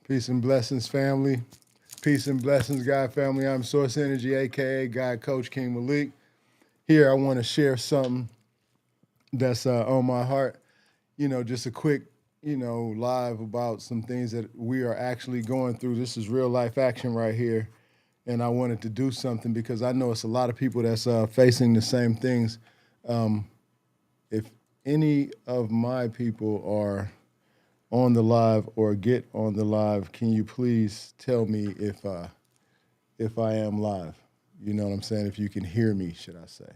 Peace and blessings, family. Peace and blessings, God family. I'm Source Energy, aka God Coach King Malik. Here, I want to share something that's on my heart. Just a quick, live about some things that we are actually going through. This is real life action right here, and I wanted to do something because I know it's a lot of people that's facing the same things. If any of my people are on the live or get on the live, can you please tell me if I am live? You know what I'm saying? If you can hear me, should I say?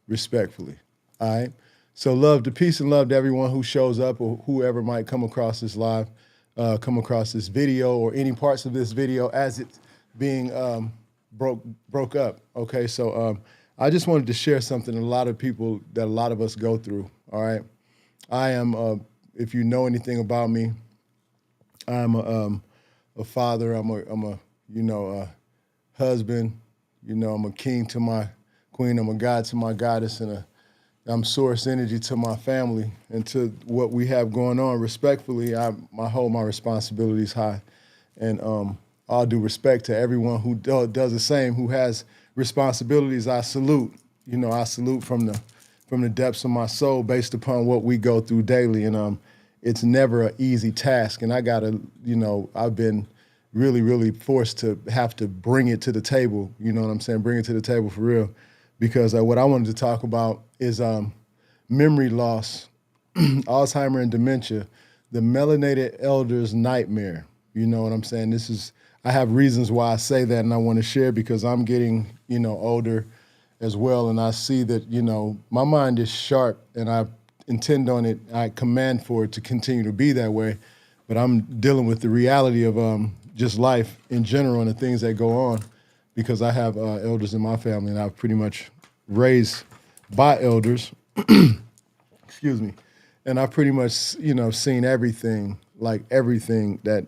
Respectfully. All right. So peace and love to everyone who shows up or whoever might come across this live, come across this video or any parts of this video as it's being broke up. Okay. So I just wanted to share something a lot of us go through. All right. I am if you know anything about me, I'm a father. I'm a husband. I'm a king to my queen. I'm a god to my goddess, and I'm source energy to my family and to what we have going on. Respectfully, I hold my responsibilities high, and all due respect to everyone who does the same, who has responsibilities. I salute. I salute from the depths of my soul, based upon what we go through daily, and it's never an easy task. And I've been really, really forced to have to bring it to the table. You know what I'm saying? Bring it to the table for real. Because what I wanted to talk about is memory loss, Alzheimer and dementia, the melanated elder's nightmare. You know what I'm saying? I have reasons why I say that, and I want to share because I'm getting, older as well. And I see that, my mind is sharp and I intend on it. I command for it to continue to be that way. But I'm dealing with the reality of just life in general and the things that go on, because I have elders in my family, and I've pretty much raised by elders, excuse me, and I've pretty much, seen everything that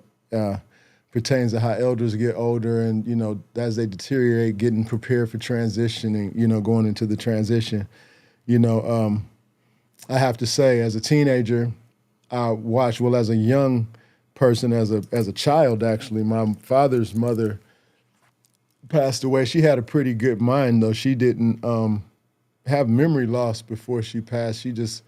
pertains to how elders get older and, as they deteriorate, getting prepared for transitioning, going into the transition. I have to say, as a teenager, as a young person, as a child, actually, my father's mother passed away. She had a pretty good mind, though. She didn't have memory loss before she passed. She just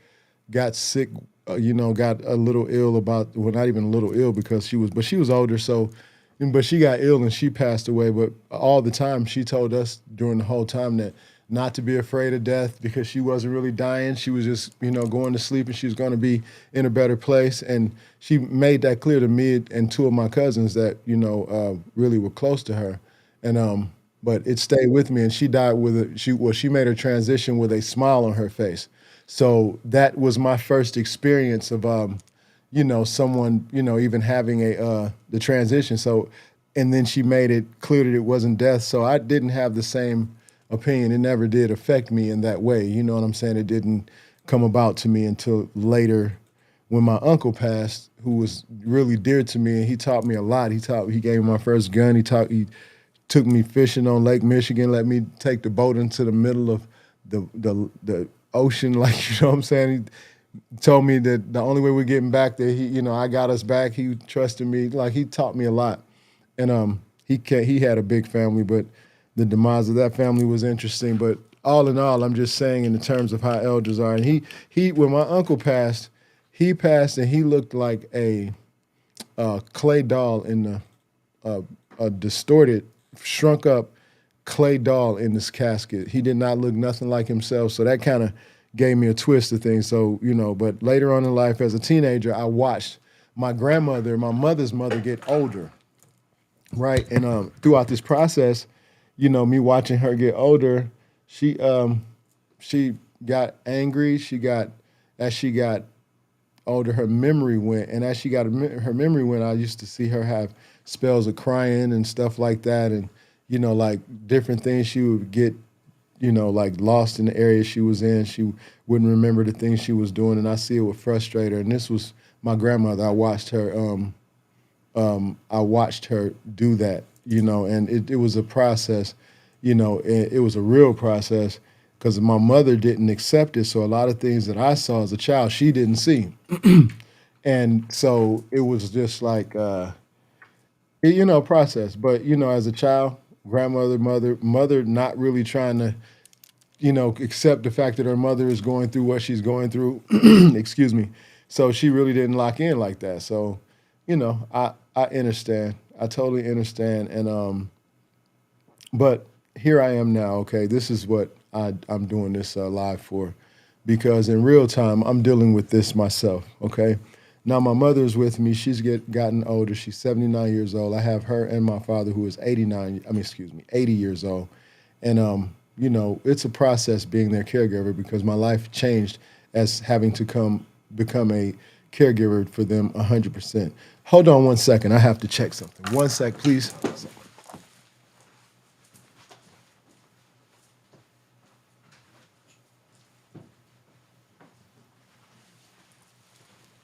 got sick, got a little ill not even a little ill because she was older. So, but she got ill and she passed away. But all the time she told us during the whole time that not to be afraid of death, because she wasn't really dying. She was just, going to sleep, and she was going to be in a better place. And she made that clear to me and two of my cousins that, really were close to her. And but it stayed with me, and she died she made her transition with a smile on her face. So that was my first experience of someone, even having the transition. So, and then she made it clear that it wasn't death. So I didn't have the same opinion. It never did affect me in that way. You know what I'm saying? It didn't come about to me until later, when my uncle passed, who was really dear to me, and he taught me a lot. He gave me my first gun. He took me fishing on Lake Michigan, let me take the boat into the middle of the ocean, like, you know what I'm saying? He told me that the only way we're getting back there, I got us back. He trusted me. Like, he taught me a lot. And he had a big family, but the demise of that family was interesting. But all in all, I'm just saying in the terms of how elders are. And when my uncle passed, and he looked like a clay doll in a distorted, shrunk up clay doll in this casket. He did not look nothing like himself. So that kind of gave me a twist of things. So, but later on in life as a teenager, I watched my grandmother, my mother's mother, get older. Right. And throughout this process, me watching her get older, she got angry. As she got older, her memory went. And as her memory went, I used to see her have spells of crying and stuff like that. And, like different things she would get, like lost in the area she was in. She wouldn't remember the things she was doing. And I see it would frustrate her. And this was my grandmother. I watched her do that, and it was a process, it was a real process, because my mother didn't accept it. So a lot of things that I saw as a child, she didn't see. And so it was just like, process. But as a child, grandmother, mother, not really trying to accept the fact that her mother is going through what she's going through. Excuse me. So she really didn't lock in like that. So, I understand. I totally understand. And but here I am now. Okay, this is what I'm doing this live for, because in real time I'm dealing with this myself. Okay, now my mother's with me. She's gotten older. She's 79 years old. I have her and my father, who is 89. I mean, excuse me, 80 years old, and it's a process being their caregiver, because my life changed as having to become a caregiver for them 100%. Hold on one second. I have to check something. One sec, please.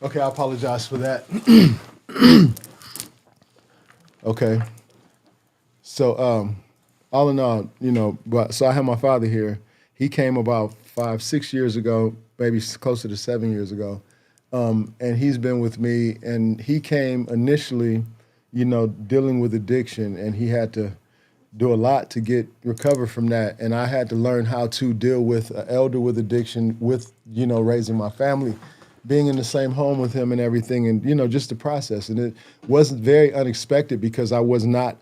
Okay, I apologize for that. Okay. So, all in all, but so I have my father here. He came about 5, 6 years ago, maybe closer to 7 years ago, and he's been with me. And he came initially, dealing with addiction, and he had to do a lot to get recover from that. And I had to learn how to deal with an elder with addiction, with raising my family, being in the same home with him and everything, and just the process. And it wasn't very unexpected, because I was not.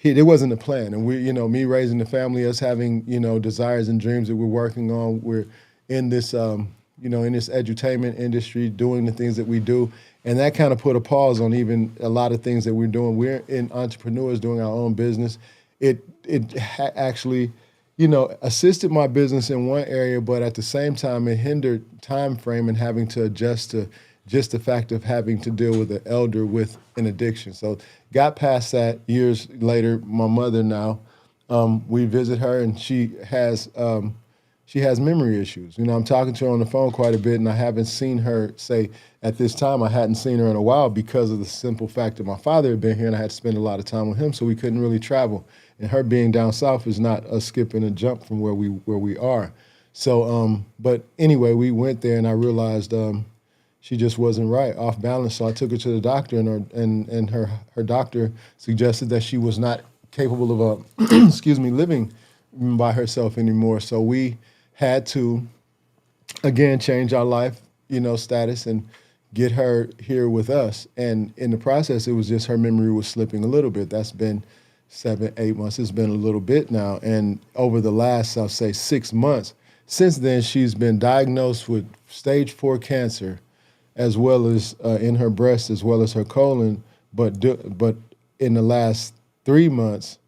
It wasn't a plan. And me raising the family, us having, desires and dreams that we're working on. We're in this, in this edutainment industry, doing the things that we do. And that kind of put a pause on even a lot of things that we're doing. We're in entrepreneurs doing our own business. It actually, assisted my business in one area, but at the same time, it hindered time frame and having to adjust to just the fact of having to deal with an elder with an addiction. So got past that. Years later, my mother now, we visit her, and she has memory issues. I'm talking to her on the phone quite a bit, and I haven't seen her, say, at this time, I hadn't seen her in a while, because of the simple fact that my father had been here and I had to spend a lot of time with him, so we couldn't really travel. And her being down south is not a skip and a jump from where we are. So, but anyway, we went there, and I realized she just wasn't right, off balance. So I took her to the doctor, and her doctor suggested that she was not capable of excuse me, living by herself anymore. So we had to again change our life, status, and get her here with us. And in the process, it was just her memory was slipping a little bit. That's been 7, 8 months. It's been a little bit now. And over the last, I'll say, 6 months, since then, she's been diagnosed with stage 4 cancer, as well as in her breast, as well as her colon. But in the last 3 months,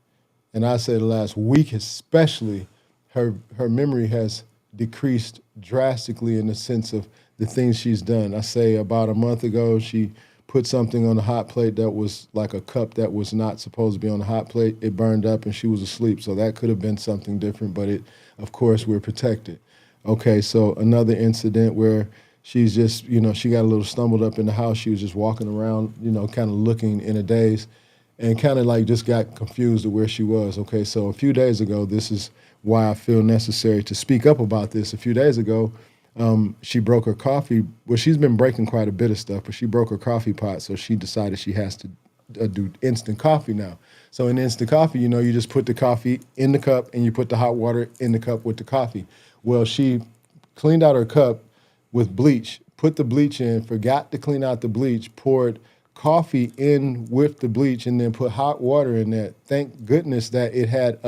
and I say the last week especially, her memory has decreased drastically, in the sense of the things she's done. I say about a month ago, she put something on the hot plate that was like a cup that was not supposed to be on the hot plate. It burned up, and she was asleep. So that could have been something different, but of course, we're protected. Okay, so another incident where she's just, she got a little stumbled up in the house. She was just walking around, kind of looking in a daze, and kind of like just got confused of where she was. Okay, so a few days ago, this is why I feel necessary to speak up about this. A few days ago, she broke her coffee. Well, she's been breaking quite a bit of stuff, but she broke her coffee pot, so she decided she has to do instant coffee now. So in instant coffee, you just put the coffee in the cup, and you put the hot water in the cup with the coffee. Well, she cleaned out her cup with bleach, put the bleach in, forgot to clean out the bleach, poured coffee in with the bleach, and then put hot water in there. Thank goodness that it had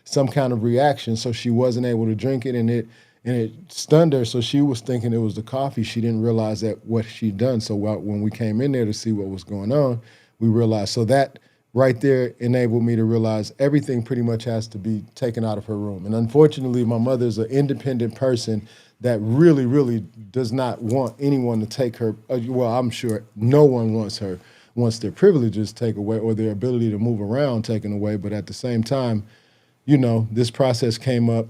some kind of reaction, so she wasn't able to drink it, and it stunned her. So she was thinking it was the coffee. She didn't realize that what she'd done. So when we came in there to see what was going on, we realized. So that right there enabled me to realize everything pretty much has to be taken out of her room. And unfortunately, my mother's an independent person that really, really does not want anyone to take her. Well, I'm sure no one wants their privileges taken away, or their ability to move around taken away. But at the same time, this process came up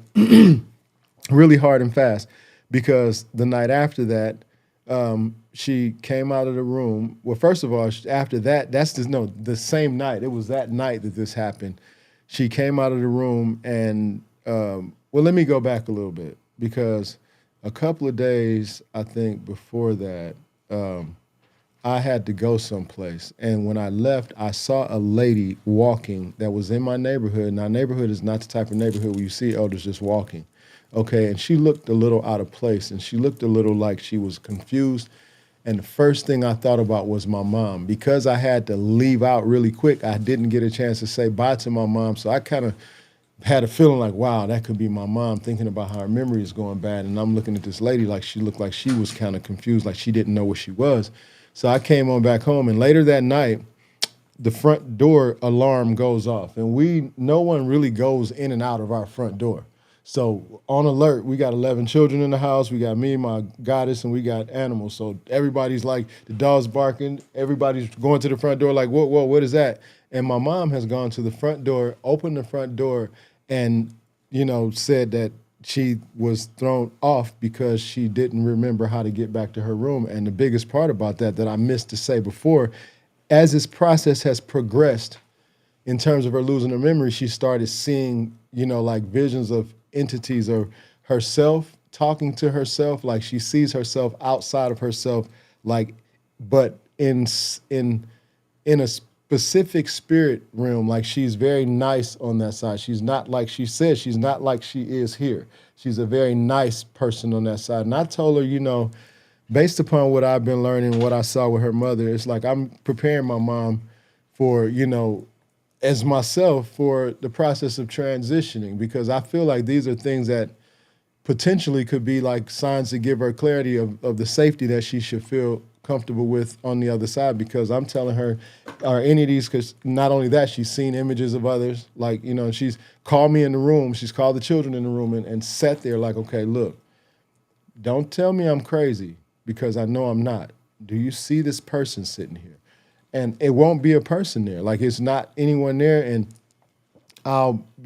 really hard and fast, because the night after that, she came out of the room. Well, first of all, after that, the same night. It was that night that this happened. She came out of the room, and well, let me go back a little bit, because a couple of days, I think, before that, I had to go someplace. And when I left, I saw a lady walking that was in my neighborhood. And our neighborhood is not the type of neighborhood where you see elders just walking. Okay. And she looked a little out of place and she looked a little like she was confused. And the first thing I thought about was my mom. Because I had to leave out really quick, I didn't get a chance to say bye to my mom. So I kind of had a feeling like, wow, that could be my mom, thinking about how her memory is going bad. And I'm looking at this lady like she looked like she was kind of confused, like she didn't know where she was. So I came on back home, and later that night, the front door alarm goes off, and no one really goes in and out of our front door. So on alert, we got 11 children in the house. We got me, my goddess, and we got animals. So everybody's like, the dog's barking. Everybody's going to the front door like, whoa, whoa, what is that? And my mom has gone to the front door, opened the front door, and, said that she was thrown off because she didn't remember how to get back to her room. And the biggest part about that I missed to say before, as this process has progressed in terms of her losing her memory, she started seeing, like visions of entities or herself talking to herself, like she sees herself outside of herself, like, but in a specific spirit realm, like she's very nice on that side. She's not like she says, she's not like she is here. She's a very nice person on that side. And I told her, based upon what I've been learning, what I saw with her mother, it's like I'm preparing my mom for, as myself for the process of transitioning, because I feel like these are things that potentially could be like signs to give her clarity of the safety that she should feel comfortable with on the other side. Because I'm telling her, are any of these, because not only that, she's seen images of others, like, she's called me in the room, she's called the children in the room and sat there like, okay, look, don't tell me I'm crazy because I know I'm not. Do you see this person sitting here? And it won't be a person there. Like, it's not anyone there. And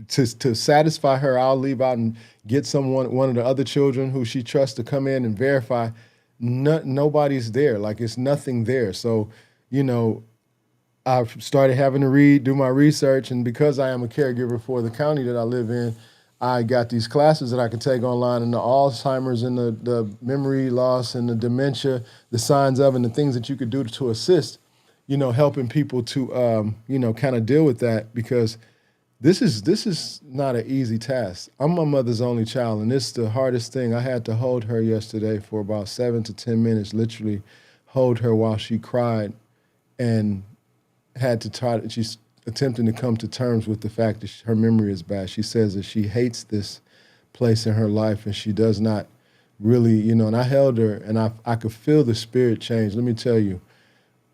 to satisfy her, I'll leave out and get one of the other children who she trusts to come in and verify. Nobody's there. Like, it's nothing there. So, I've started having to do my research. And because I am a caregiver for the county that I live in, I got these classes that I can take online, and the Alzheimer's and the memory loss and the dementia, the signs of, and the things that you could do to assist, helping people to, kind of deal with that, because this is not an easy task. I'm my mother's only child, and it's the hardest thing. I had to hold her yesterday for about 7 to 10 minutes, literally hold her while she cried, and had to she's attempting to come to terms with the fact that her memory is bad. She says that she hates this place in her life, and she does not really, and I held her, and I could feel the spirit change. Let me tell you,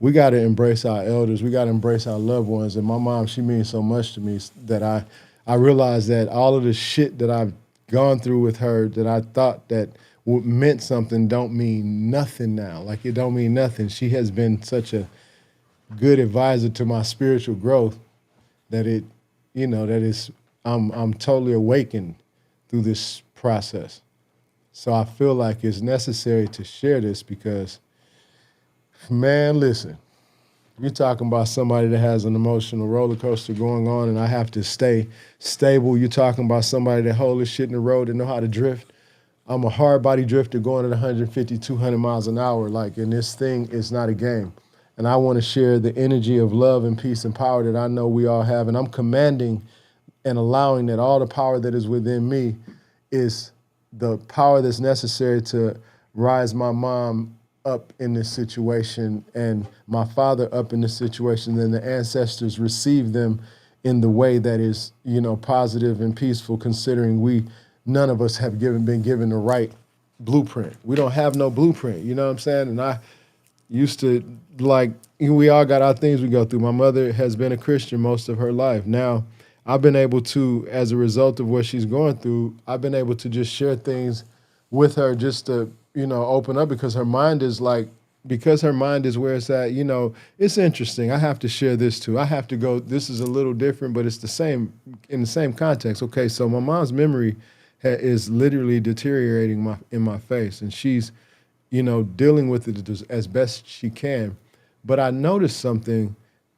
we got to embrace our elders. We got to embrace our loved ones. And my mom, she means so much to me that I realized that all of the shit that I've gone through with her that I thought that meant something don't mean nothing now. Like, it don't mean nothing. She has been such a good advisor to my spiritual growth that I'm totally awakened through this process. So I feel like it's necessary to share this because, man, listen, you're talking about somebody that has an emotional roller coaster going on, and I have to stay stable. You're talking about somebody that hold this shit in the road and know how to drift. I'm a hard body drifter going at 150, 200 miles an hour, and this thing is not a game. And I want to share the energy of love and peace and power that I know we all have. And I'm commanding and allowing that all the power that is within me is the power that's necessary to rise my mom up in this situation and my father up in this situation, and the ancestors receive them in the way that is, positive and peaceful, considering none of us have been given the right blueprint. We don't have no blueprint, you know what I'm saying? And I used to, we all got our things we go through. My mother has been a Christian most of her life. Now, I've been able to, as a result of what she's going through, I've been able to just share things with her just to, open up, because her mind is where it's at, it's interesting. I have to share this too. I have to go, this is a little different, but it's the same, in the same context. Okay, so my mom's memory is literally deteriorating in my face, and she's, dealing with it as best she can. But I noticed something,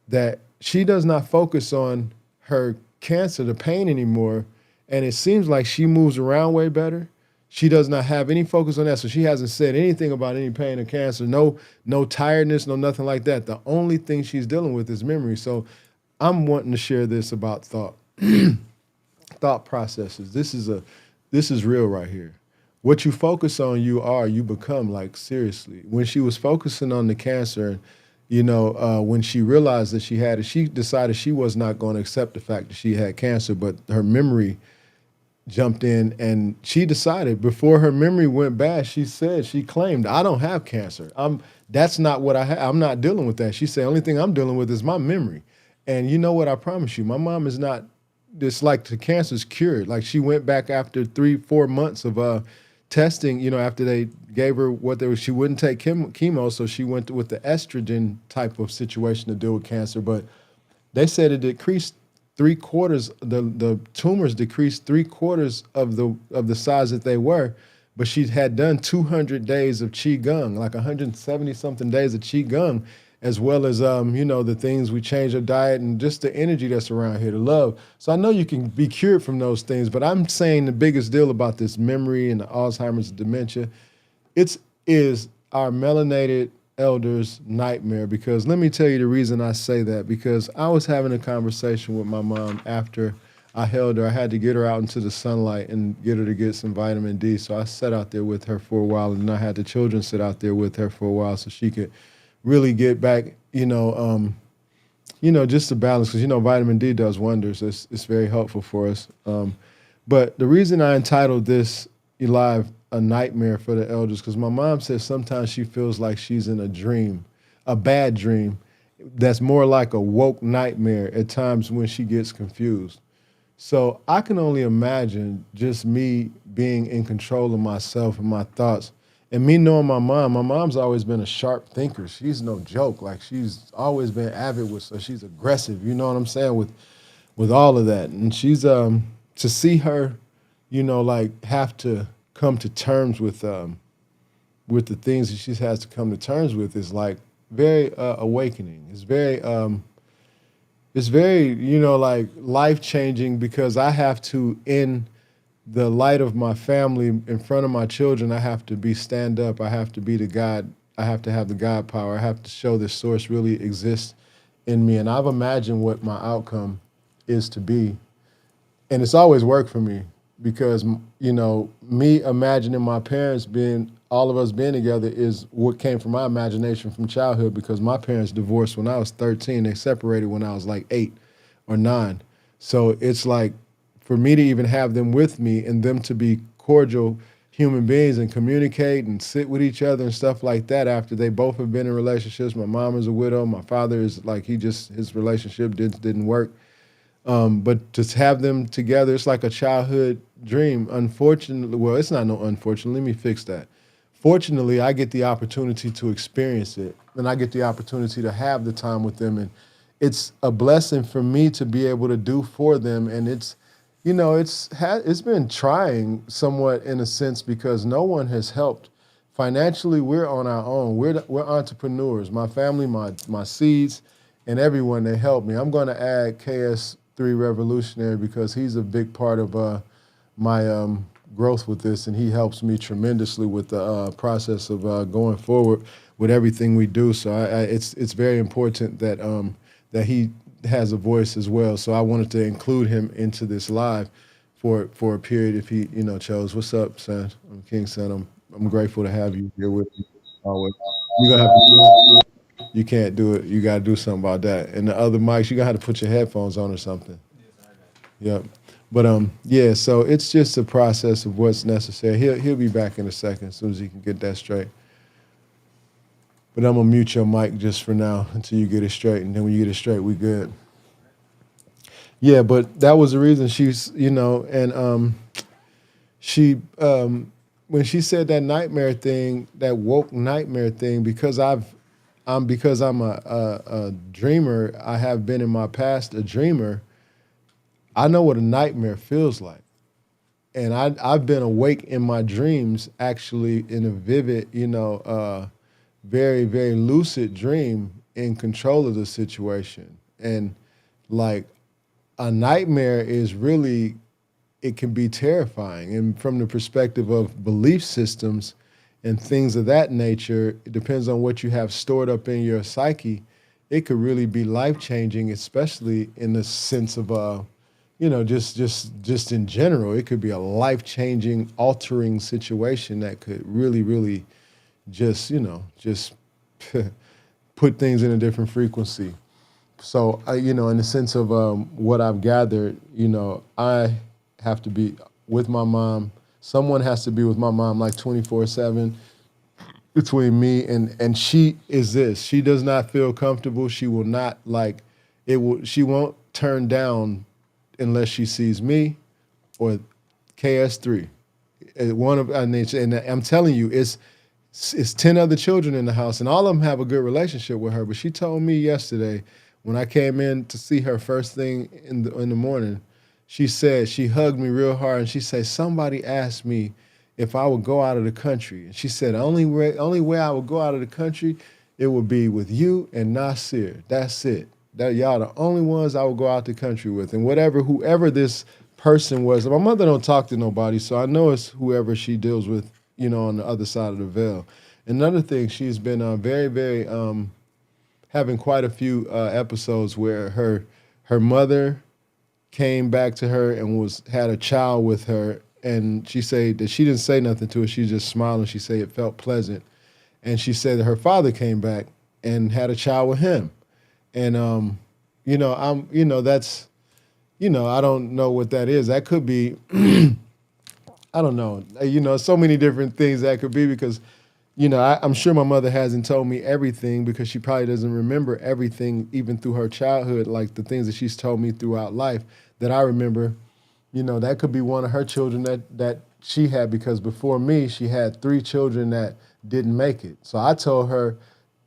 that she does not focus on her cancer, the pain anymore. And it seems like she moves around way better. She does not have any focus on that. So she hasn't said anything about any pain or cancer, no tiredness, no nothing like that. The only thing she's dealing with is memory. So I'm wanting to share this about thought processes. This is real right here. What you focus on, you become. Like seriously, when she was focusing on the cancer, when she realized that she had it, she decided she was not going to accept the fact that she had cancer, but her memory jumped in and she decided before her memory went bad, she claimed, I don't have cancer. That's not what I have. I'm not dealing with that. She said, only thing I'm dealing with is my memory. And you know what? I promise you, my mom is not, it's like the cancer's cured. Like she went back after 3-4 months of testing, after they gave her she wouldn't take chemo. So she went with the estrogen type of situation to deal with cancer. But they said it decreased 3/4. The tumors decreased 3/4 of the size that they were, but she had done 200 days of qigong, like 170 something days of qigong, as well as the things we change our diet and just the energy that's around here, the love. So I know you can be cured from those things, but I'm saying the biggest deal about this memory and the Alzheimer's dementia, it is our melanated elders' nightmare. Because let me tell you the reason I say that. Because I was having a conversation with my mom after I held her. I had to get her out into the sunlight and get her to get some vitamin D. So I sat out there with her for a while, and I had the children sit out there with her for a while so she could really get back, just to balance. Because vitamin D does wonders. It's very helpful for us. But the reason I entitled this live a nightmare for the elders, because my mom says sometimes she feels like she's in a dream, a bad dream, that's more like a woke nightmare at times when she gets confused. So I can only imagine just me being in control of myself and my thoughts, and me knowing my mom. My mom's always been a sharp thinker. She's no joke. Like she's always been avid with, so she's aggressive. You know what I'm saying, with all of that. And she's to see her, like have to come to terms with the things that she has to come to terms with is like very awakening. It's very like life changing, because I have to, in the light of my family, in front of my children, I have to be stand up. I have to be the God. I have to have the God power. I have to show this source really exists in me. And I've imagined what my outcome is to be. And it's always worked for me, because, me imagining my parents all of us being together is what came from my imagination from childhood, because my parents divorced when I was 13. They separated when I was like 8 or 9. So it's like, for me to even have them with me and them to be cordial human beings and communicate and sit with each other and stuff like that after they both have been in relationships. My mom is a widow. My father is like, his relationship didn't work. But to have them together, it's like a childhood dream. Unfortunately, well, it's not no unfortunately. Let me fix that. Fortunately, I get the opportunity to experience it, and I get the opportunity to have the time with them, and it's a blessing for me to be able to do for them. And it's been trying somewhat in a sense, because no one has helped. Financially, we're on our own. We're entrepreneurs. My family, my seeds, and everyone, they help me. I'm going to add KS3 Revolutionary, because he's a big part of my growth with this, and he helps me tremendously with the process of going forward with everything we do. So it's very important that he has a voice as well. So I wanted to include him into this live for a period if he chose. What's up, son? I'm King Son. I'm grateful to have you here with me always. You're gonna have to, you can't do it. You gotta do something about that. And the other mics, you're gonna have to put your headphones on or something. Yep. But yeah, so it's just a process of what's necessary. He'll be back in a second as soon as he can get that straight. But I'm gonna mute your mic just for now until you get it straight, and then when you get it straight, we good. Yeah, but that was the reason she's, and she when she said that nightmare thing, that woke nightmare thing, because I'm a dreamer. I have been in my past a dreamer. I know what a nightmare feels like. And I've been awake in my dreams, actually, in a vivid, very, very lucid dream, in control of the situation. And like, a nightmare is really, it can be terrifying. And from the perspective of belief systems and things of that nature, it depends on what you have stored up in your psyche. It could really be life changing, especially in the sense of just in general. It could be a life changing, altering situation that could really, really just just put things in a different frequency. So, in the sense of what I've gathered, I have to be with my mom. Someone has to be with my mom like 24/7 between me and she is this. She does not feel comfortable. She will not like it will she won't turn down unless she sees me or KS3. And I'm telling you, it's 10 other children in the house, and all of them have a good relationship with her. But she told me yesterday when I came in to see her first thing in the morning, she said she hugged me real hard, and she said somebody asked me if I would go out of the country. And she said only way I would go out of the country, it would be with you and Nasir. That's it. That y'all the only ones I would go out the country with. And whoever this person was, my mother don't talk to nobody, so I know it's whoever she deals with, on the other side of the veil. Another thing, she's been very, very having quite a few episodes where her mother came back to her and had a child with her, and she said that she didn't say nothing to her. She just smiled and she said it felt pleasant. And she said that her father came back and had a child with him. And that's I don't know what that is. That could be I don't know. So many different things that could be because I'm sure my mother hasn't told me everything because she probably doesn't remember everything even through her childhood, like the things that she's told me throughout life that I remember. That could be one of her children that she had because before me, she had 3 children that didn't make it. So I told her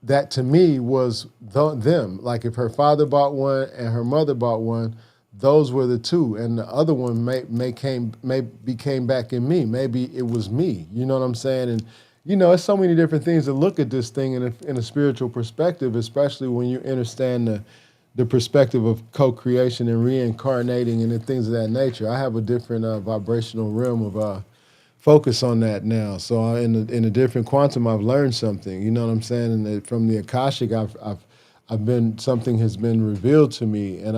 that to me was them. Like if her father bought one and her mother bought one, those were the 2, and the other one maybe came back in me. Maybe it was me. You know what I'm saying? And it's so many different things to look at this thing in a spiritual perspective, especially when you understand the perspective of co-creation and reincarnating and the things of that nature. I have a different vibrational realm of focus on that now. So in a different quantum, I've learned something. You know what I'm saying? And from the Akashic, I've been something has been revealed to me, and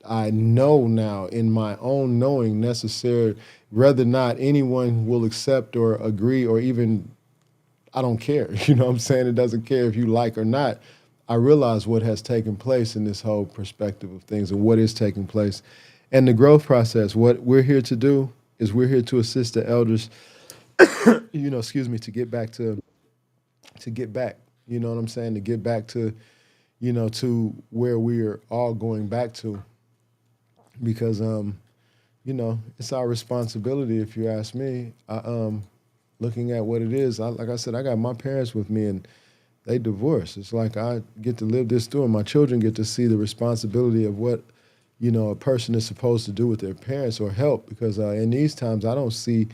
I know now in my own knowing necessary, whether or not anyone will accept or agree or even, I don't care. You know what I'm saying? It doesn't care if you like or not. I realize what has taken place in this whole perspective of things and what is taking place. And the growth process, what we're here to do is we're here to assist the elders, to get back, you know what I'm saying? To get back to, to where we are all going back to. Because it's our responsibility. If you ask me, looking at what it is, like I said, I got my parents with me, and they divorced. It's like I get to live this through, and my children get to see the responsibility of what a person is supposed to do with their parents or help. Because in these times, I don't see.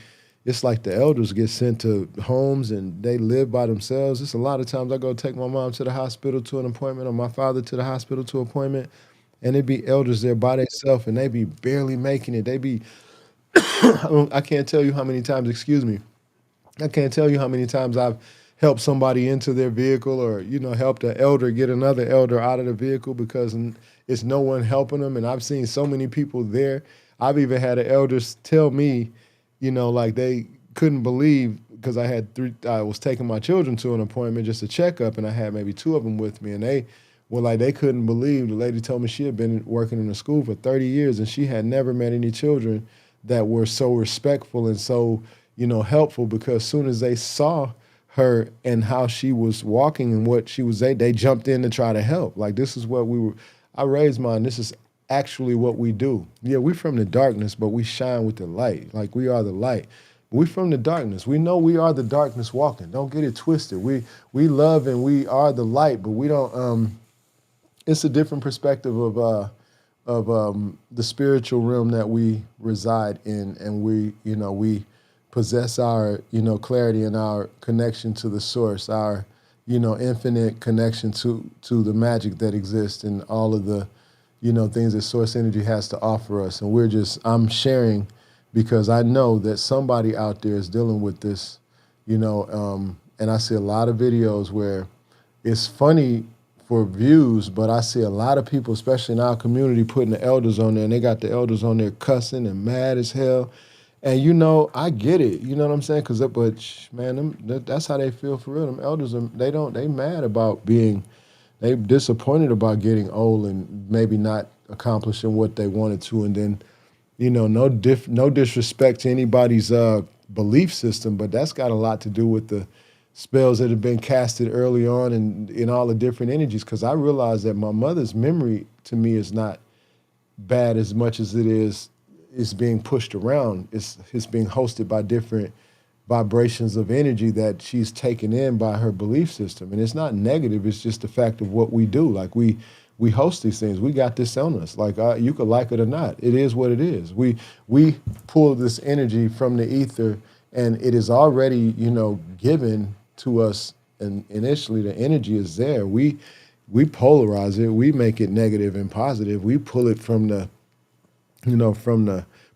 It's like the elders get sent to homes and they live by themselves. It's a lot of times I go take my mom to the hospital to an appointment or my father to the hospital to an appointment, and it be elders there by themselves, and they be barely making it. They be, I can't tell you how many times, excuse me, I can't tell you how many times I've helped somebody into their vehicle or, helped an elder get another elder out of the vehicle because it's no one helping them. And I've seen so many people there. I've even had the elders tell me, like they couldn't believe because I was taking my children to an appointment, just a checkup, and I had maybe 2 of them with me, and they couldn't believe. The lady told me she had been working in the school for 30 years and she had never met any children that were so respectful and so, helpful, because as soon as they saw her and how she was walking and what she was, they jumped in to try to help. Like, this is what I raised mine. This is actually what we do. Yeah, we're from the darkness, but we shine with the light. Like, we are the light. We from the darkness. We know we are the darkness walking. Don't get it twisted. We love and we are the light, but we don't, it's a different perspective of the spiritual realm that we reside in, and we possess our clarity and our connection to the source, our infinite connection to the magic that exists and all of the things that source energy has to offer us. And I'm sharing because I know that somebody out there is dealing with this, and I see a lot of videos where it's funny for views, but I see a lot of people, especially in our community, putting the elders on there, and they got the elders on there cussing and mad as hell. And I get it. You know what I'm saying? Man, that's how they feel for real. Them elders, they mad about they disappointed about getting old and maybe not accomplishing what they wanted to, and then no disrespect to anybody's belief system, but that's got a lot to do with the spells that have been casted early on and in all the different energies. Because I realize that my mother's memory to me is not bad as much as it's being pushed around. It's being hosted by different vibrations of energy that she's taken in by her belief system. And it's not negative, it's just the fact of what we do. Like we host these things. We got this on us. Like you could like it or not. It is what it is. We pull this energy from the ether, and it is already given to us. And initially, the energy is there. We polarize it. We make it negative and positive. We pull it from the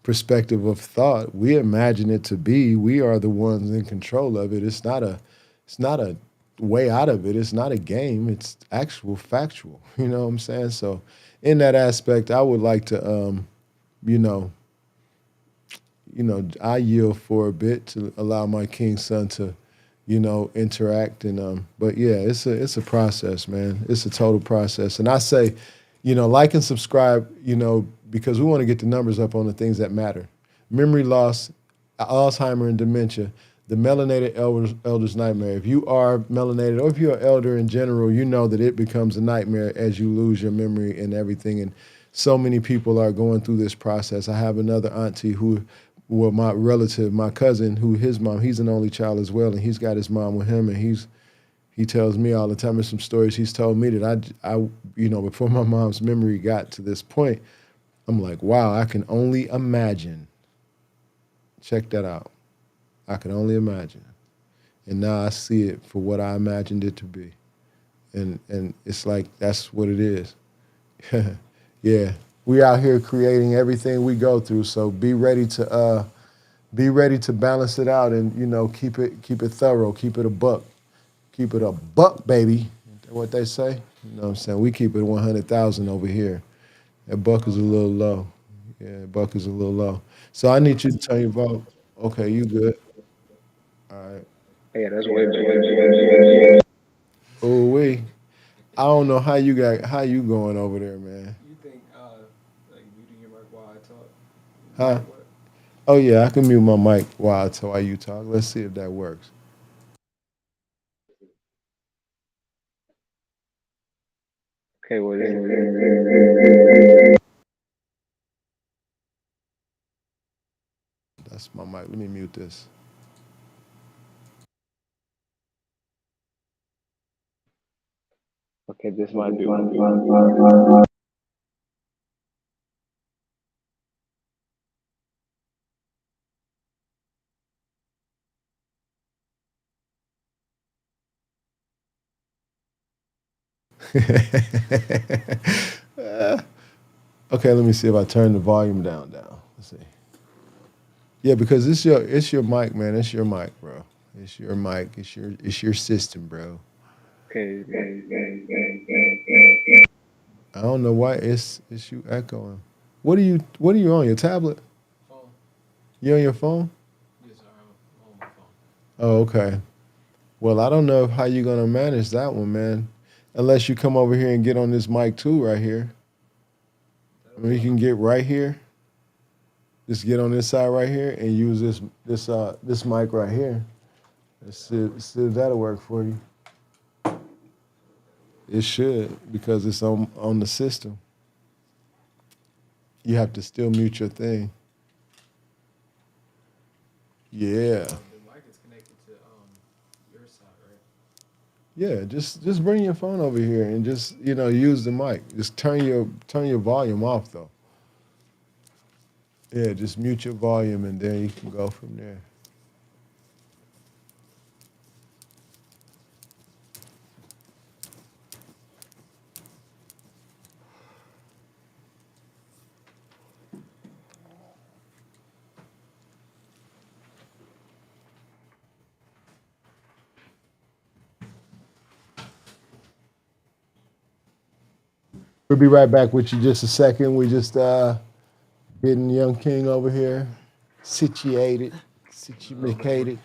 perspective of thought. We imagine it to be. We are the ones in control of it. It's not a way out of it. It's not a game. It's actual factual. You know what I'm saying? So in that aspect, I would like to you know, I yield for a bit to allow my king son to, interact and but yeah, it's a process, man. It's a total process. And I say, like and subscribe, because we want to get the numbers up on the things that matter. Memory loss, Alzheimer and dementia, the melanated elder's nightmare. If you are melanated or if you're an elder in general, you know that it becomes a nightmare as you lose your memory and everything. And so many people are going through this process. I have another auntie my relative, my cousin, who his mom, he's an only child as well, and he's got his mom with him, and he tells me all the time, there's some stories he's told me that before my mom's memory got to this point, I'm like, wow, I can only imagine. Check that out. I can only imagine. And now I see it for what I imagined it to be. And it's like, that's what it is. Yeah. We out here creating everything we go through. So be ready to balance it out and, keep it thorough, keep it a buck. Keep it a buck, baby. What they say? You know what I'm saying? We keep it 100,000 over here. That buck is a little low. Yeah, buck is a little low. So I need you to turn your volume. Okay, you good. All right. Yeah, that's way better. Oh, we. I don't know how you going over there, man. You think like muting your mic while I talk Huh? might work? Oh yeah, I can mute my mic while you talk. Let's see if that works. Okay, well, That's my mic. Let me mute this. okay, this might be. Okay, let me see if I turn the volume down. Let's see. Yeah, because it's your mic, man. It's your mic, bro. It's your mic. It's your system, bro. Okay, I don't know why it's you echoing. What are you on your tablet? Phone? You on your phone? Yes, I'm on my phone. Oh, okay. Well, I don't know how you're gonna manage that one, man. Unless you come over here and get on this mic too, right here. I That'll mean, you work. can get right here. Just get on this side right here and use this mic right here. Let's see if that'll work for you. It should because it's on the system. You have to still mute your thing. Yeah. The mic is connected to your side, right? Yeah, just bring your phone over here and just use the mic. Just turn your volume off though. Yeah, just mute your volume and then you can go from there. We'll be right back with you just a second. We just getting young King over here situated, situated,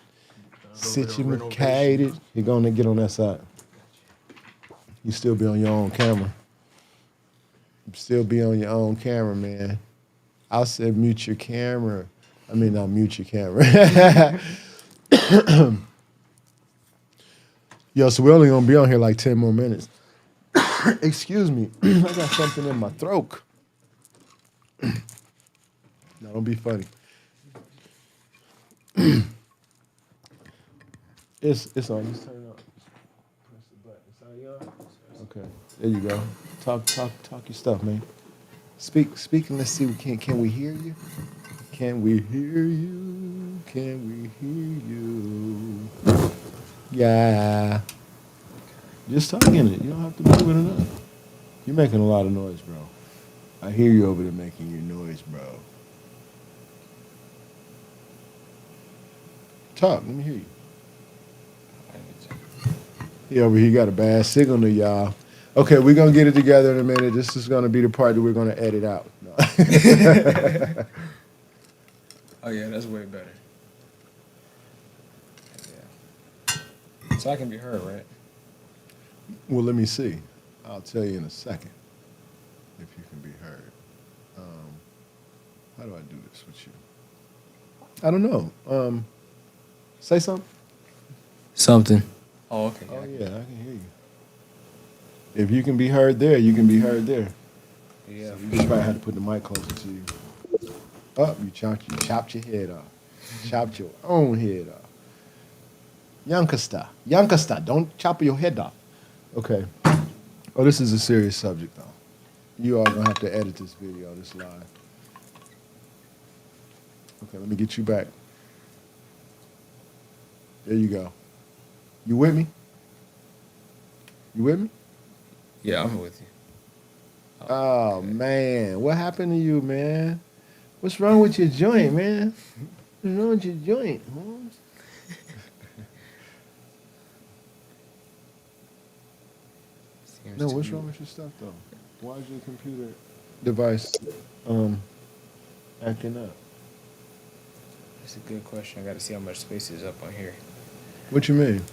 situated. You're gonna get on that side. You still be on your own camera. You still be on your own camera, man. I said mute your camera. I mean, not mute your camera. Yo, so we're only gonna be on here like 10 more minutes. Excuse me. I got something in my throat. No, don't be funny. It's on. Just turn it on. Press the button. It's already on. Okay. There you go. Talk your stuff, man. Speak and let's see. Can we hear you? Can we hear you? Can we hear you? Yeah. Just talk in it. You don't have to move it enough. You're making a lot of noise, bro. I hear you over there making your noise, bro. Talk. Let me hear you. He over here got a bad signal to y'all. Okay, we're going to get it together in a minute. This is going to be the part that we're going to edit out. No. Oh yeah, that's way better. Yeah. So I can be heard, right? Well, let me see. I'll tell you in a second if you can be heard. How do I do this with you? I don't know. Say something. Something. Oh, okay. Oh, yeah, I can hear you. If you can be heard there, you can be heard there. Yeah. So you just probably have to put the mic closer to you. Oh, you chopped your head off. Chopped your own head off. Youngster, don't chop your head off. Okay. Oh, this is a serious subject, though. You are going to have to edit this video, this live. Okay, let me get you back. There you go. You with me? You with me? Yeah, I'm with you. Oh, okay. man. What happened to you, man? What's wrong with your joint, man? What's wrong with your joint, Holmes? No, what's wrong with your stuff, though? Why is your computer device acting up? That's a good question. I got to see how much space is up on here. What you mean?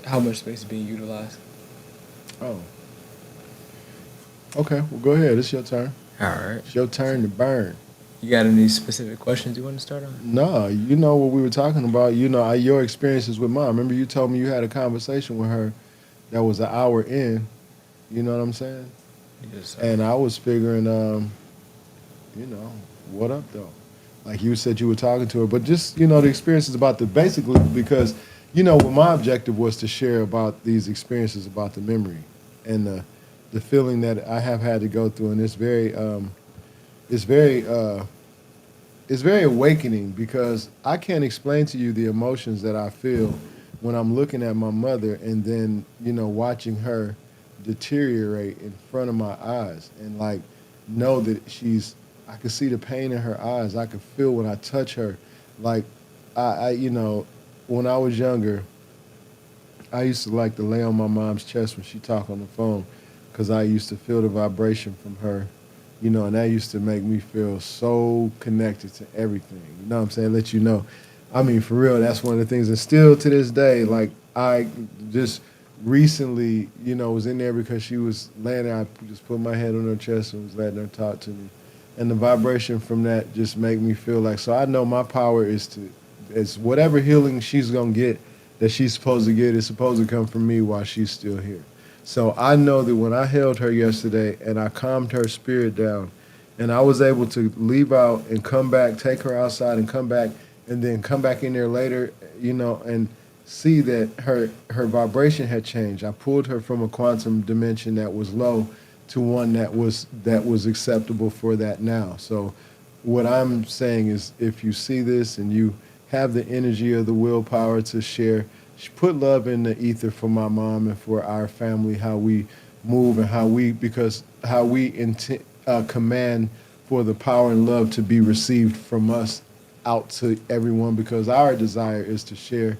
How much space is being utilized? Oh. Okay, well, go ahead. It's your turn. All right. It's your turn to burn. You got any specific questions you want to start on? No, you know what we were talking about. You know, your experiences with mom. Remember you told me you had a conversation with her that was an hour in. You know what I'm saying? Yes, And I was figuring, you know, what up, though? Like you said you were talking to her. But just, you know, the experiences about basically because, you know, what my objective was to share about these experiences about the memory and the feeling that I have had to go through. And it's very awakening because I can't explain to you the emotions that I feel when I'm looking at my mother and then, you know, watching her deteriorate in front of my eyes and like know that I could see the pain in her eyes. I could feel when I touch her. Like I you know, when I was younger, I used to like to lay on my mom's chest when she talked on the phone because I used to feel the vibration from her. You know, and that used to make me feel so connected to everything. You know what I'm saying? Let you know. I mean, for real, that's one of the things. And still to this day, like, I just recently, you know, was in there because she was laying there. I just put my head on her chest and was letting her talk to me. And the vibration from that just made me feel like, so I know my power is whatever healing she's going to get that she's supposed to get is supposed to come from me while she's still here. So I know that when I held her yesterday and I calmed her spirit down and I was able to leave out and come back, take her outside and come back and then come back in there later, you know, and see that her vibration had changed. I pulled her from a quantum dimension that was low to one that was acceptable for that now. So what I'm saying is if you see this and you have the energy or the willpower to share, put love in the ether for my mom and for our family, how we move and how we command for the power and love to be received from us out to everyone, because our desire is to share,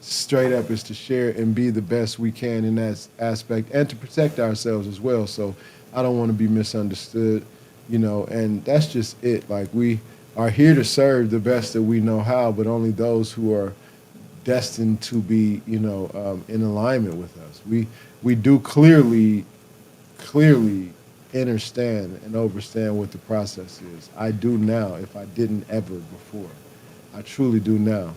straight up is to share and be the best we can in that aspect and to protect ourselves as well. So I don't want to be misunderstood, and that's just it. Like, we are here to serve the best that we know how, but only those who are destined to be, in alignment with us. We do clearly understand and understand what the process is. I do now, if I didn't ever before. I truly do now.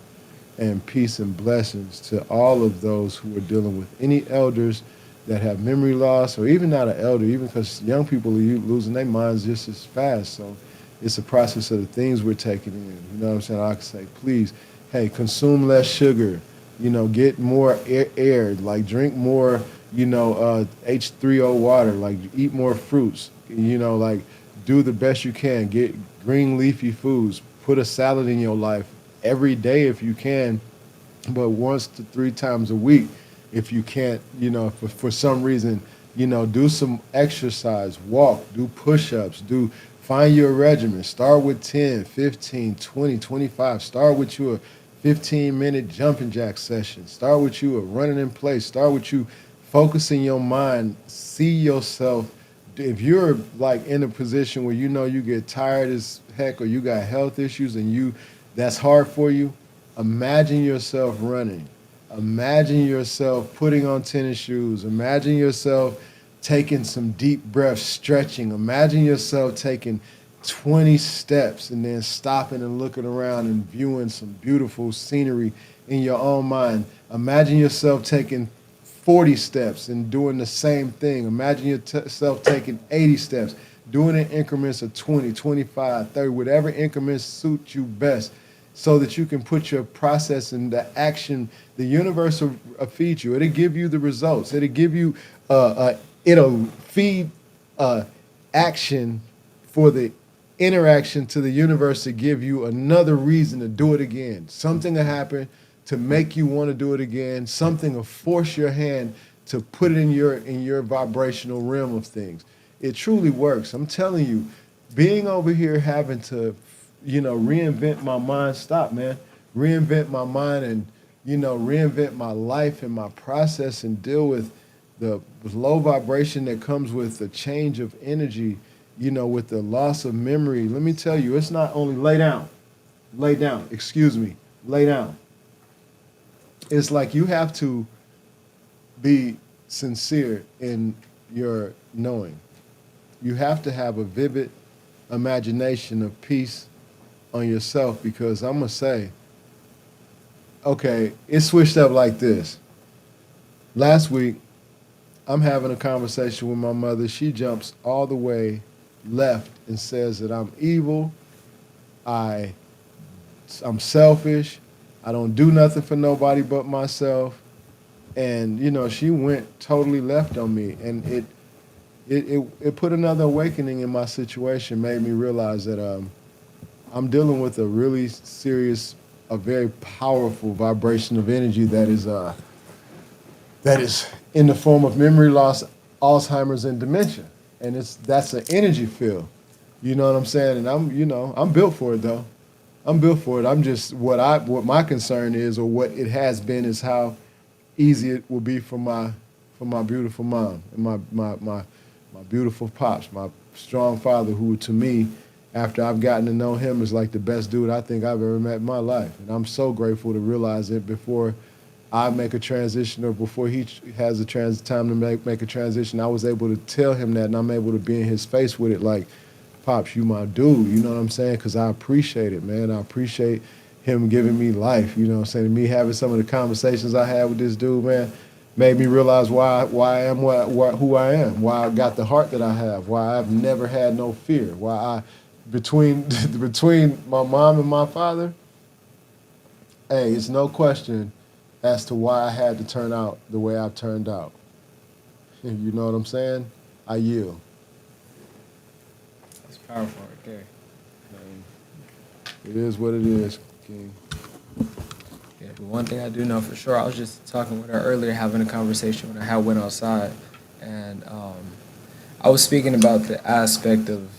And peace and blessings to all of those who are dealing with any elders that have memory loss, or even not an elder, even because young people are losing their minds just as fast. So it's a process of the things we're taking in. You know what I'm saying? I can say, please, hey, consume less sugar. Get more air. Like, drink more. H3O water. Like, eat more fruits. Like, do the best you can. Get green leafy foods. Put a salad in your life every day if you can, but once to three times a week if you can't, for some reason, do some exercise, walk, do push-ups, find your regimen. Start with 10, 15, 20, 25. Start with you a 15-minute jumping jack session. Start with you a running in place. Start with you focusing your mind. See yourself. If you're like in a position where you get tired as heck, or you got health issues and that's hard for you, imagine yourself running. Imagine yourself putting on tennis shoes. Imagine yourself taking some deep breaths, stretching. Imagine yourself taking 20 steps and then stopping and looking around and viewing some beautiful scenery in your own mind. Imagine yourself taking 40 steps and doing the same thing. Imagine yourself taking 80 steps, doing it in increments of 20, 25, 30, whatever increments suit you best, so that you can put your process into action. The universe will feed you. It'll give you the results. It'll give you, it'll feed action for the interaction to the universe to give you another reason to do it again. Something will happen to make you want to do it again. Something will force your hand to put it in your vibrational realm of things. It truly works. I'm telling you, being over here having to reinvent my mind. Stop, man. Reinvent my mind and, reinvent my life and my process and deal with the low vibration that comes with the change of energy, with the loss of memory. Let me tell you, it's not only lay down, lay down. It's like you have to be sincere in your knowing. You have to have a vivid imagination of peace on yourself, because I'm going to say, okay, it switched up like this. Last week, I'm having a conversation with my mother. She jumps all the way left and says that I'm evil, I'm selfish, I don't do nothing for nobody but myself. And, she went totally left on me. And it put another awakening in my situation, made me realize that I'm dealing with a really serious, a very powerful vibration of energy that is in the form of memory loss, Alzheimer's, and dementia. And that's an energy field. You know what I'm saying? And I'm built for it though. I'm built for it. I'm just what my concern is, or what it has been, is how easy it will be for my beautiful mom and my beautiful pops, my strong father, who to me, after I've gotten to know him, is like the best dude I think I've ever met in my life. And I'm so grateful to realize it before I make a transition, or before he has a time to make a transition. I was able to tell him that, and I'm able to be in his face with it like, Pops, you my dude, you know what I'm saying? Because I appreciate it, man. I appreciate him giving me life, you know what I'm saying? Me having some of the conversations I had with this dude, man, made me realize why I am who I am, why I got the heart that I have, why I've never had no fear, between my mom and my father, hey, it's no question as to why I had to turn out the way I've turned out. You know what I'm saying? I yield. That's powerful right there. It is what it is, King. Yeah, but one thing I do know for sure, I was just talking with her earlier, having a conversation with her, how I went outside, and I was speaking about the aspect of,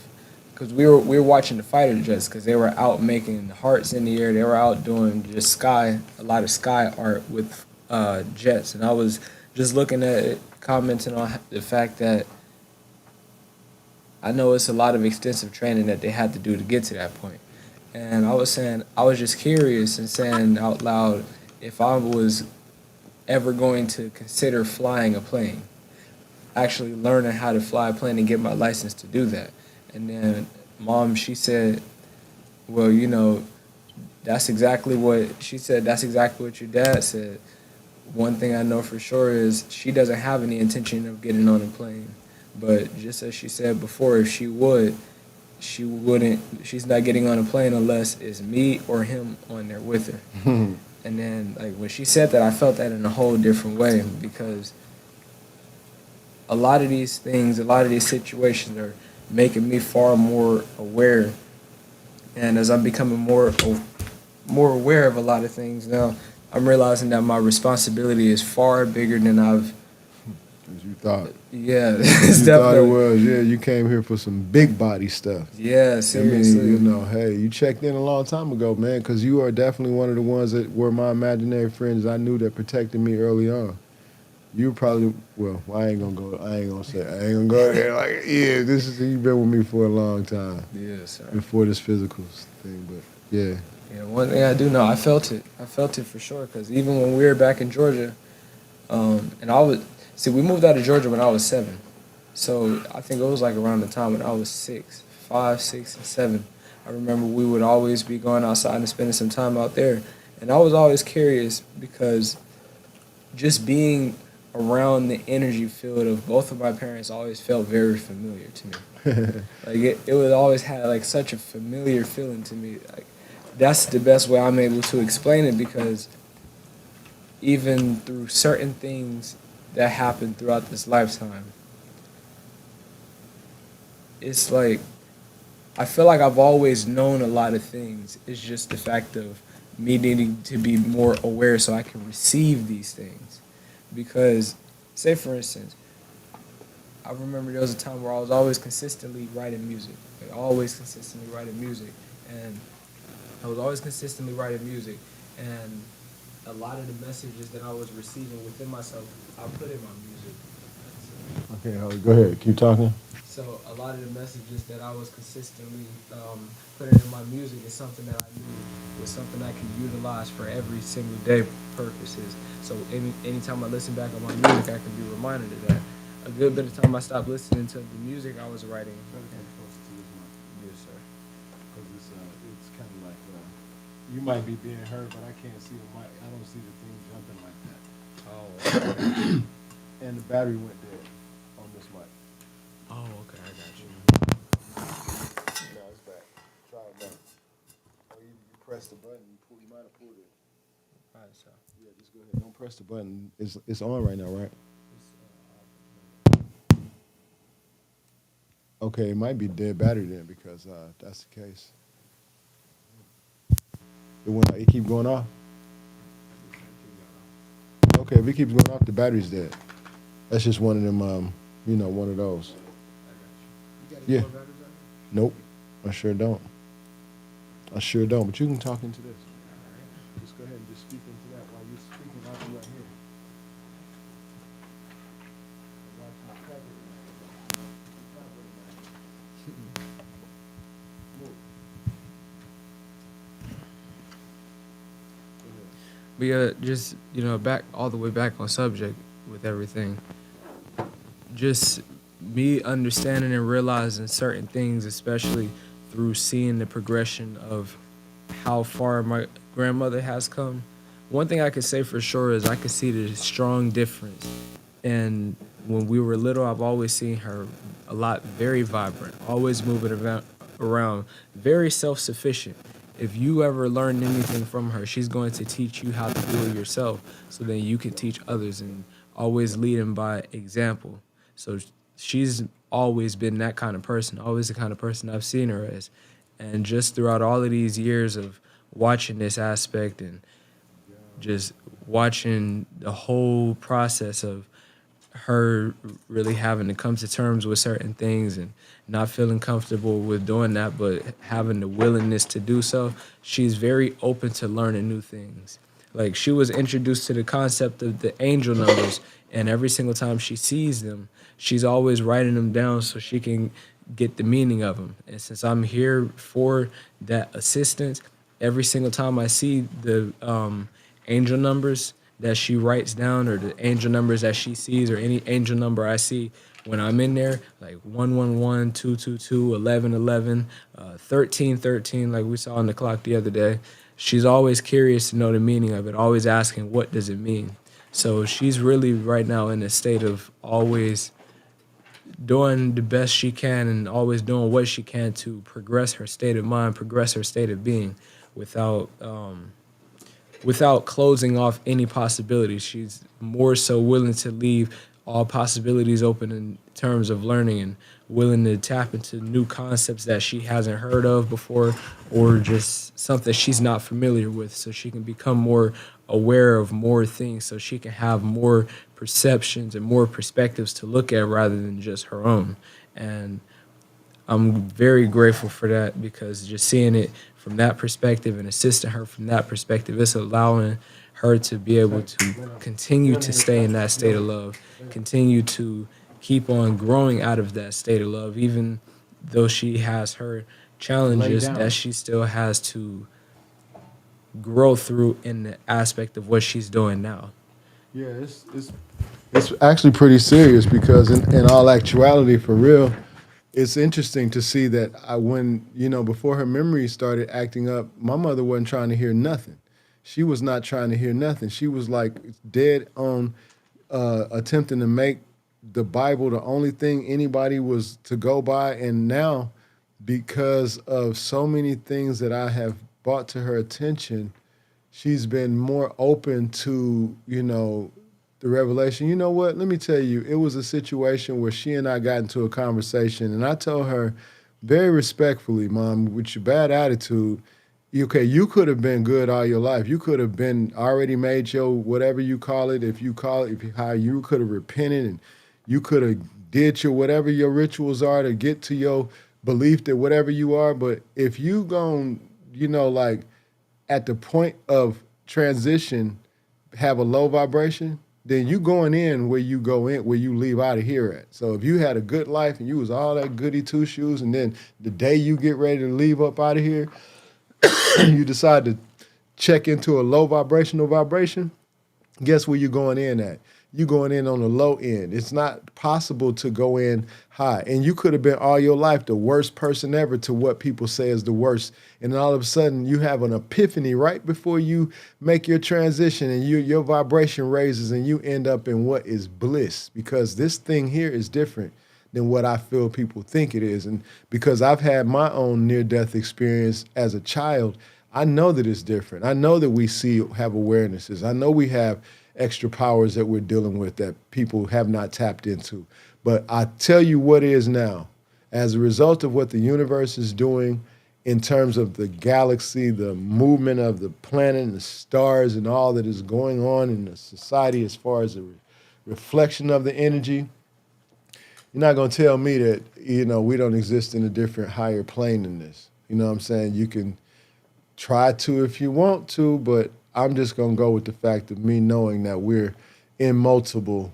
because we were watching the fighter jets, because they were out making hearts in the air. They were out doing just a lot of sky art with jets, and I was just looking at it, commenting on the fact that I know it's a lot of extensive training that they had to do to get to that point. And I was saying, I was just curious and saying out loud if I was ever going to consider flying a plane, actually learning how to fly a plane and get my license to do that. And then mom, she said, well, that's exactly what she said. That's exactly what your dad said. One thing I know for sure is she doesn't have any intention of getting on a plane. But just as she said before, if she would, she wouldn't. She's not getting on a plane unless it's me or him on there with her. And then, like when she said that, I felt that in a whole different way because a lot of these things, a lot of these situations are making me far more aware. And as I'm becoming more aware of a lot of things now, I'm realizing that my responsibility is far bigger than I've. As you thought. Yeah, You thought it was. Yeah, you came here for some big body stuff. Yeah, seriously. I mean, hey, you checked in a long time ago, man, because you are definitely one of the ones that were my imaginary friends I knew that protected me early on. You probably, well, I ain't gonna go there. Like, yeah, you've been with me for a long time. Yes, sir. Before this physical thing, but yeah. Yeah, one thing I do know, I felt it. I felt it for sure, because even when we were back in Georgia, and we moved out of Georgia when I was 7. So I think it was like around the time when I was 6, 5, 6, and 7. I remember we would always be going outside and spending some time out there. And I was always curious because just being around the energy field of both of my parents always felt very familiar to me. Like it would always have like such a familiar feeling to me. Like that's the best way I'm able to explain it because even through certain things that happened throughout this lifetime, it's like I feel like I've always known a lot of things. It's just the fact of me needing to be more aware so I can receive these things. Because, say for instance, I remember there was a time where I was always consistently writing music. And I was always consistently writing music. And a lot of the messages that I was receiving within myself, I put in my music. Okay, Holly, go ahead. Keep talking. So a lot of the messages that I was consistently putting in my music is something that I knew was something I can utilize for every single day purposes. So anytime I listen back on my music, I can be reminded of that. A good bit of time I stopped listening to the music I was writing. Yes, sir. Because it's kind of like you might be being heard, but I can't see the mic. I don't see the thing jumping like that. Oh. And the battery went dead on this mic. Oh, okay, I got you. No, it's back. Try it again. Oh, you press the button. You might have pulled it. All right, so. Yeah, just go ahead. Don't press the button. It's on right now, right? Okay, it might be dead battery then because that's the case. It keep going off. Okay, if it keeps going off, the battery's dead. That's just one of them. One of those. Yeah. Nope, I sure don't. But you can talk into this. Just go ahead and just speak into that while you're speaking right here. But yeah, just, back all the way back on subject with everything. Just me understanding and realizing certain things, especially through seeing the progression of how far my grandmother has come. One thing I could say for sure is I could see the strong difference. And when we were little, I've always seen her a lot, very vibrant, always moving around, very self-sufficient. If you ever learned anything from her, she's going to teach you how to do it yourself so then you can teach others and always leading by example. So she's always been that kind of person, always the kind of person I've seen her as. And just throughout all of these years of watching this aspect and just watching the whole process of her really having to come to terms with certain things and not feeling comfortable with doing that, but having the willingness to do so, she's very open to learning new things. Like she was introduced to the concept of the angel numbers, and every single time she sees them, she's always writing them down so she can get the meaning of them. And since I'm here for that assistance, every single time I see the angel numbers that she writes down, or the angel numbers that she sees, or any angel number I see when I'm in there, like 111, 222, 1111, 1313, like we saw on the clock the other day, she's always curious to know the meaning of it, always asking, what does it mean? So she's really right now in a state of always doing the best she can and always doing what she can to progress her state of mind, progress her state of being without without closing off any possibilities. She's more so willing to leave all possibilities open in terms of learning, and willing to tap into new concepts that she hasn't heard of before, or just something she's not familiar with, so she can become more aware of more things, so she can have more perceptions and more perspectives to look at rather than just her own. And I'm very grateful for that, because just seeing it from that perspective and assisting her from that perspective, it's allowing her to be able to continue to stay in that state of love, continue to keep on growing out of that state of love, even though she has her challenges that she still has to grow through in the aspect of what she's doing now. Yeah, it's actually pretty serious because in all actuality, for real, it's interesting to see that when, before her memory started acting up, my mother wasn't trying to hear nothing. She was not trying to hear nothing. She was like dead on attempting to make the Bible the only thing anybody was to go by. And now, because of so many things that I have brought to her attention, she's been more open to, the revelation. You know what? Let me tell you, it was a situation where she and I got into a conversation, and I told her very respectfully, Mom, with your bad attitude, you could have been good all your life. You could have been already made your whatever you call it, if you call it, how you could have repented, and you could have did your whatever your rituals are to get to your belief that whatever you are. But if you gon', like at the point of transition, have a low vibration, then you going in where you go in, where you leave out of here at. So if you had a good life and you was all that goody two shoes, and then the day you get ready to leave up out of here, you decide to check into a low vibrational vibration, guess where you're going in at? You going in on the low end. It's not possible to go in high. And you could have been all your life the worst person ever to what people say is the worst. And then all of a sudden you have an epiphany right before you make your transition, and your vibration raises and you end up in what is bliss, because this thing here is different than what I feel people think it is. And because I've had my own near-death experience as a child, I know that it's different. I know that we have awarenesses. I know we have extra powers that we're dealing with that people have not tapped into. But I tell you what is now, as a result of what the universe is doing in terms of the galaxy, the movement of the planet and the stars and all that is going on in the society as far as the reflection of the energy, you're not going to tell me that, we don't exist in a different higher plane than this. You know what I'm saying? You can try to if you want to, but I'm just going to go with the fact of me knowing that we're in multiple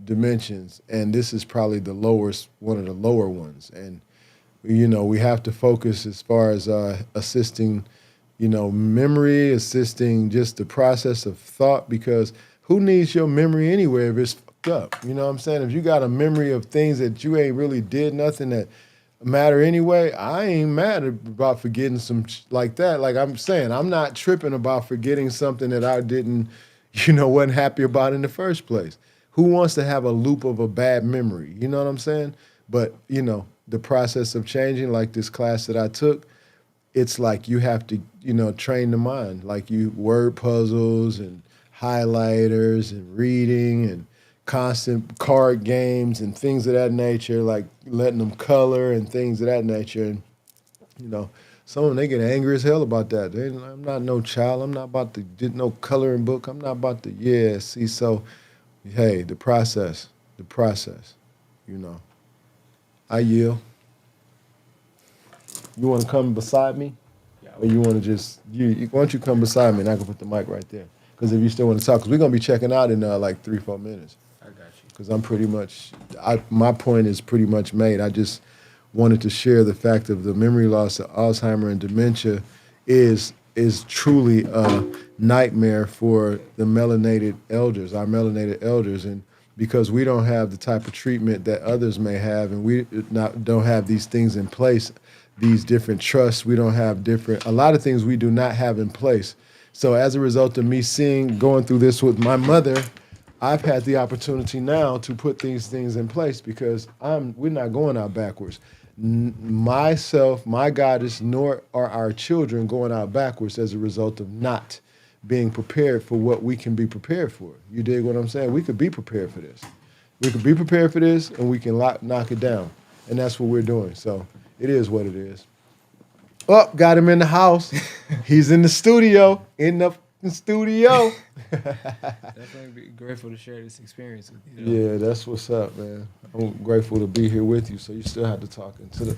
dimensions, and this is probably one of the lower ones. And, we have to focus as far as assisting, memory, assisting just the process of thought, because who needs your memory anyway if it's fucked up? You know what I'm saying? If you got a memory of things that you ain't really did nothing that matter anyway, I ain't mad about forgetting some like that. Like I'm saying, I'm not tripping about forgetting something that I didn't, wasn't happy about in the first place. Who wants to have a loop of a bad memory? You know what I'm saying? But, the process of changing, like this class that I took, it's like you have to, train the mind, like word puzzles and highlighters and reading and constant card games and things of that nature, like letting them color and things of that nature. And, some of them, they get angry as hell about that. I'm not no child. I'm not about to get no coloring book. I'm not about to, see, so, hey, the process, I yield. You want to come beside me? Or you want to just, why don't you come beside me and I can put the mic right there? Because if you still want to talk, because we're going to be checking out in like 3-4 minutes. I got you. Because I'm pretty much, my point is pretty much made. I just wanted to share the fact of the memory loss of Alzheimer and dementia is truly a nightmare for the melanated elders, our melanated elders, and because we don't have the type of treatment that others may have, and we don't have these things in place, these different trusts, we don't have a lot of things we do not have in place. So as a result of me going through this with my mother, I've had the opportunity now to put these things in place because we're not going out backwards. Myself, my goddess, nor are our children going out backwards as a result of not being prepared for what we can be prepared for. You dig what I'm saying? We could be prepared for this. We could be prepared for this, and we can knock it down. And that's what we're doing. So it is what it is. Oh, got him in the house. He's in the studio. In the studio. Definitely be grateful to share this experience with you. Yeah, that's what's up, man. I'm grateful to be here with you. So you still have to talk into the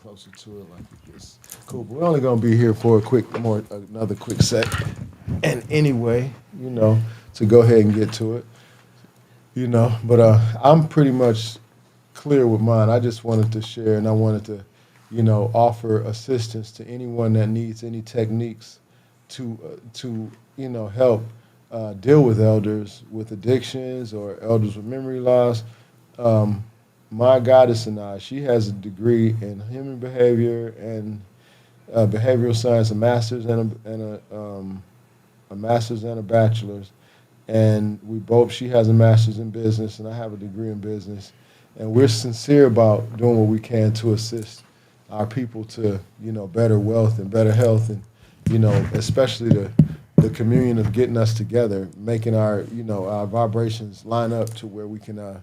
closer to it like this. Cool. But we're only gonna be here for another quick sec. And anyway, to go ahead and get to it, But I'm pretty much clear with mine. I just wanted to share, and I wanted to, offer assistance to anyone that needs any techniques to help deal with elders with addictions or elders with memory loss. My goddess and she has a degree in human behavior and behavioral science, a master's and a master's and a bachelor's. And she has a master's in business, and I have a degree in business. And we're sincere about doing what we can to assist our people to, better wealth and better health, and, especially the communion of getting us together, making our vibrations line up to where we can,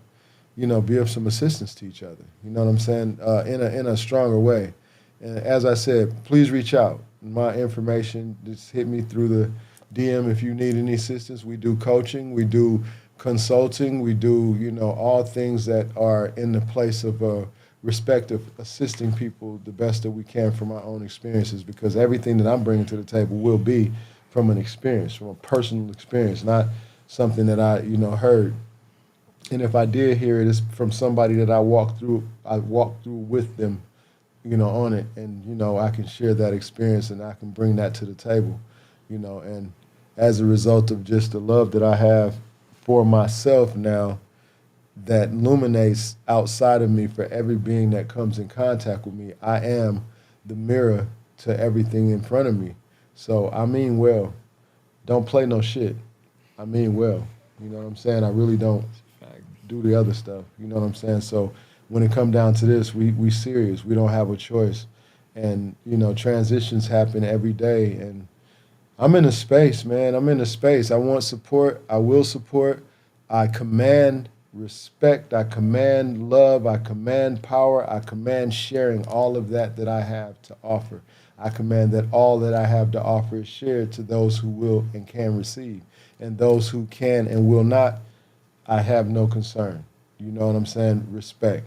be of some assistance to each other. You know what I'm saying? In a stronger way. And as I said, please reach out. My information, just hit me through the DM if you need any assistance. We do coaching, we do consulting, we do, all things that are in the place of respect of assisting people the best that we can from our own experiences, because everything that I'm bringing to the table will be from an experience, from a personal experience, not something that I, heard. And if I did hear it, it's from somebody that I walked through with them, on it. And, I can share that experience and I can bring that to the table, and as a result of just the love that I have for myself now, that illuminates outside of me for every being that comes in contact with me. I am the mirror to everything in front of me. So I mean well. Don't play no shit. I mean well. You know what I'm saying? I really don't do the other stuff. You know what I'm saying? So when it come down to this, we serious. We don't have a choice. And, transitions happen every day. And I'm in a space, man. I'm in a space. I want support. I will support. I command respect. I command love. I command power. I command sharing all of that I have to offer. I command that all that I have to offer is shared to those who will and can receive. And those who can and will not, I have no concern. You know what I'm saying? Respect.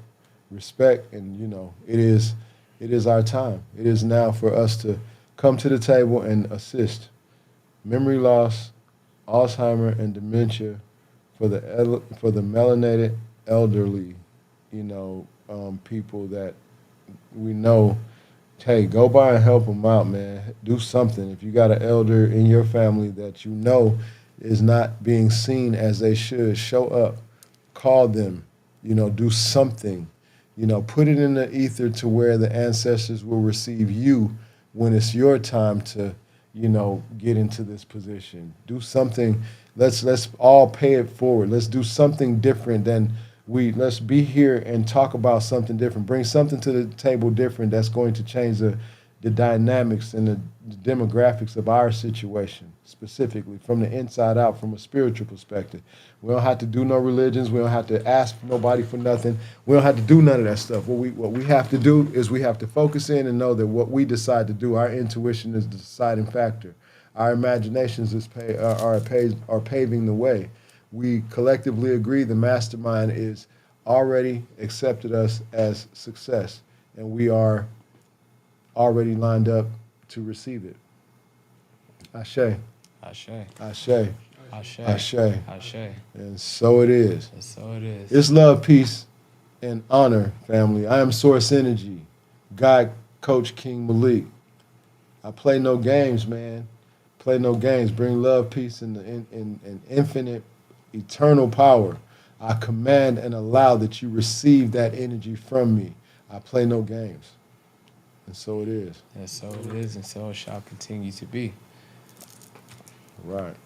Respect, and, it is our time. It is now for us to come to the table and assist memory loss, Alzheimer, and dementia for the melanated elderly, people that we know. Hey, go by and help them out, man. Do something. If you got an elder in your family that is not being seen as they should, show up, call them, do something. Put it in the ether to where the ancestors will receive you when it's your time to, get into this position. Do something. Let's all pay it forward. Let's do something different than let's be here and talk about something different. Bring something to the table different that's going to change the dynamics and the demographics of our situation, specifically from the inside out, from a spiritual perspective. We don't have to do no religions. We don't have to ask nobody for nothing. We don't have to do none of that stuff. What we have to do is we have to focus in and know that what we decide to do, our intuition is the deciding factor. Our imaginations are paving the way. We collectively agree the mastermind is already accepted us as success, and we are already lined up to receive it. Ashe. Ashe. Ashe. Ashe. Ashe. Ashe. And so it is. And so it is. It's love, peace, and honor, family. I am Source Energy, God Coach King Malik. I play no games, man. Play no games. Bring love, peace, and infinite, eternal power. I command and allow that you receive that energy from me. I play no games. And so it is. And so it is, and so it shall continue to be. Right.